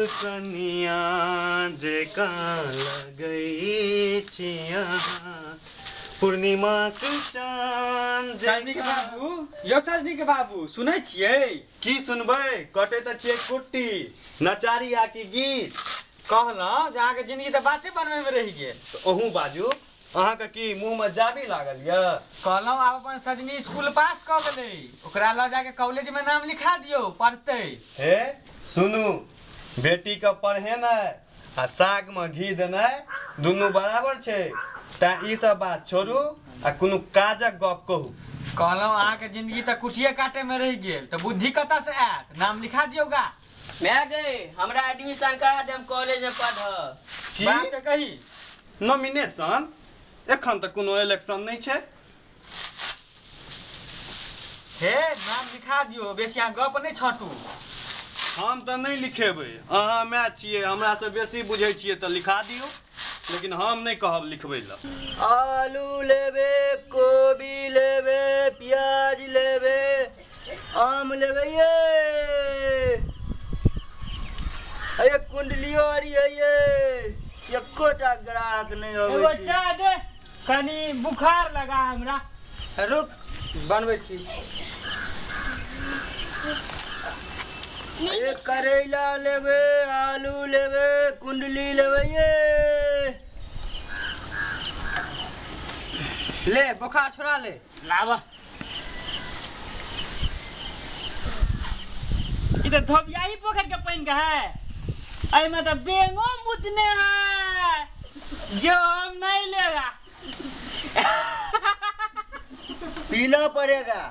कनिया जेका लगई छिया पूर्णिमा के चांद साजनी के बाबू यो साजनी के बाबू सुनै छियै की सुनबै कटे त छियै कुट्टी नचारी आ की गीत कहलहुँ जहाँ के जिंदगी तो बाते बनवे में रही गेल अहूँ बाजू अहाँ के की मुंह में जाबी लागल य कहलहुँ आब अपन सजनी स्कूल पास क गेलै ओकरा ल जाके कॉलेज में नाम लिखा दियो पढ़तै हे सुनू बेटी के पढ़ेनाइ आ साग में घी देनाइ दुनू बराबर छै ता ई सब बात छोड़ू आ कोनो काजक गप कहू कहलहुँ अहाँ के जिंदगी तो कुटिये काटे में रह गेल तो बुद्धि कतऽ से आयत नाम लिखा दियोगा मैं गए हमरा एडमिशन करा दे हम कॉलेज में पढ़ की बाप के कही नॉमिनेशन एखन तक कोनो इलेक्शन नहीं छै हे नाम लिखा दियो बेसी अहाँ गप नहीं छटू हम तो नहीं लिखेबै अहाँ मैच छियै हमरा से बेसी बुझै छियै तो लिखा दियौ लेकिन हम नहीं कहब लिखबै ला आलू लेबे कोबी लेबे प्याज लेबे आम लेबे ये कुंडलियो आरी है ये एकोटा ग्राहक नहीं होवे एगो चाय दे कनी बुखार लगा हमरा रुक बनबै छी ये करेला लेबे आलू लेबे कुंडली लेबे ये ले बुखार छोड़ा ले लावा इधर धोबियाही पोखर के पानी का है अरे में तो बेंगो मुतने हैं जो हम नहीं लेगा पीना पड़ेगा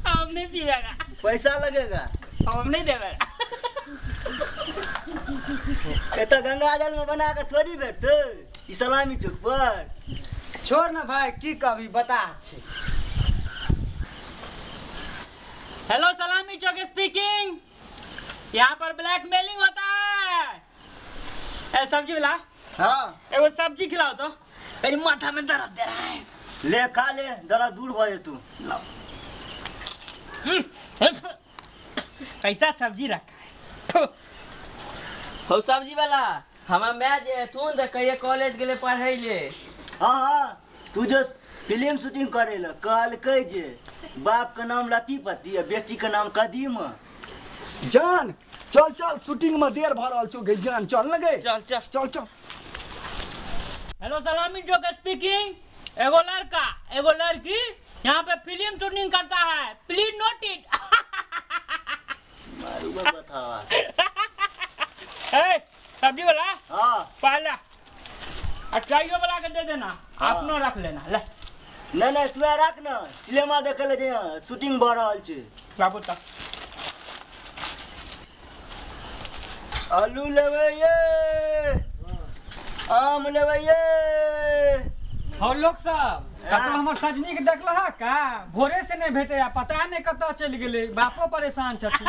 हम नहीं पिएगा पैसा लगेगा हम नहीं देगा तो गंगा जल में बना के थोड़ी बैठते ई सलामी चौक पर छोड़ ना भाई की कभी बता छे हेलो सलामी चौक स्पीकिंग यहाँ पर ब्लैकमेलिंग होता है ए सब्जी वाला हाँ एगो सब्जी खिलाओ तो मेरी माथा में दर्द दे रहा है ले खा ले जरा दूर हो तू कैसा सब्जी रखा है हो सब्जी वाला हम मैच तू तो कहिए कॉलेज के लिए पढ़े ले हाँ हाँ तू जो फिल्म शूटिंग करे ला कहल कह जे बाप का नाम लतीपति है बेटी का नाम कदीम जान चल चल शूटिंग में देर भ रहल छौ गे जान चल न गे चल चल चल चल हेलो सलामी जोक स्पीकिंग एगो लड़का एगो लड़की यहाँ पे फिल्म शूटिंग करता है प्लीज नोट इट सब्जी वाला हाँ पहला अट्ठाईयो वाला के दे देना अपनो रख लेना ले नहीं नहीं तू रख ना सिनेमा देखे ले शूटिंग भ रहल छै बाबू तक आलू लेबै ये आम लेबै ये और लोग सब कतौ हमर सजनी के देखलहा का भोरे से नहीं भेटे आ पता नहीं कतौ चल गेले बापो परेशान छथि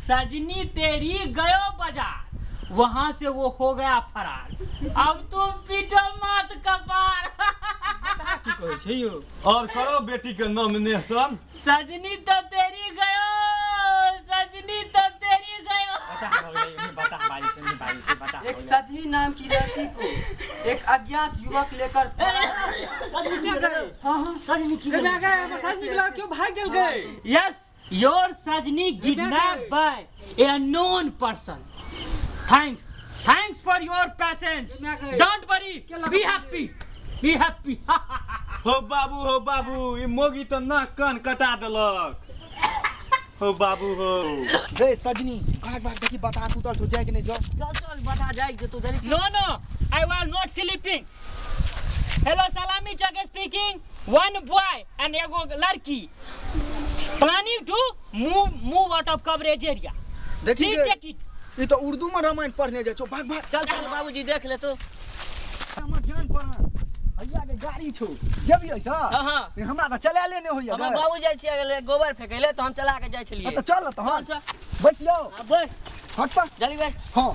सजनी तेरी गयो बाजार वहां से वो हो गया फरार अब तुम पीटो मत कपार पता की कहै छै यो और करो बेटी के नॉमिनेशन सजनी तो तेरी गयो सजनी तो तेरी गयो बता हो गई बता बारी से बता एक सजनी नाम की लड़की को एक अज्ञात युवक लेकर सजनी की गए हाँ हाँ सजनी की गए गए हमर सजनी के लड़का क्यों भाग गेल गए यस योर सजनी kidnapped by a unknown person thanks for your patience don't worry be happy हो बाबू ई मोगी तो नाक कान कटा देलक हो बाबू हो गे सजनी भाग भाग देखी बता तू तो जाए कि नहीं जाओ चल चल बता जाए कि तू जल्दी No, I was not sleeping. Hello, Salami Chak speaking. One boy and a larki planning to move out of coverage area. देखी Please गे take it. ये तो उर्दू में रामायण पढ़ने जा भाग भाग चल चल बाबूजी देख ले तो हमर जान पर भैया के गाड़ी छौ जब ये सा हां फिर हमरा त चला लेने होइया हम बाबू जाय छियै गोबर फेकैले तो हम चला के जाय छलिए तो चल त हां चल बैठ लो अब बैठ हट पर जल्दी बैठ हां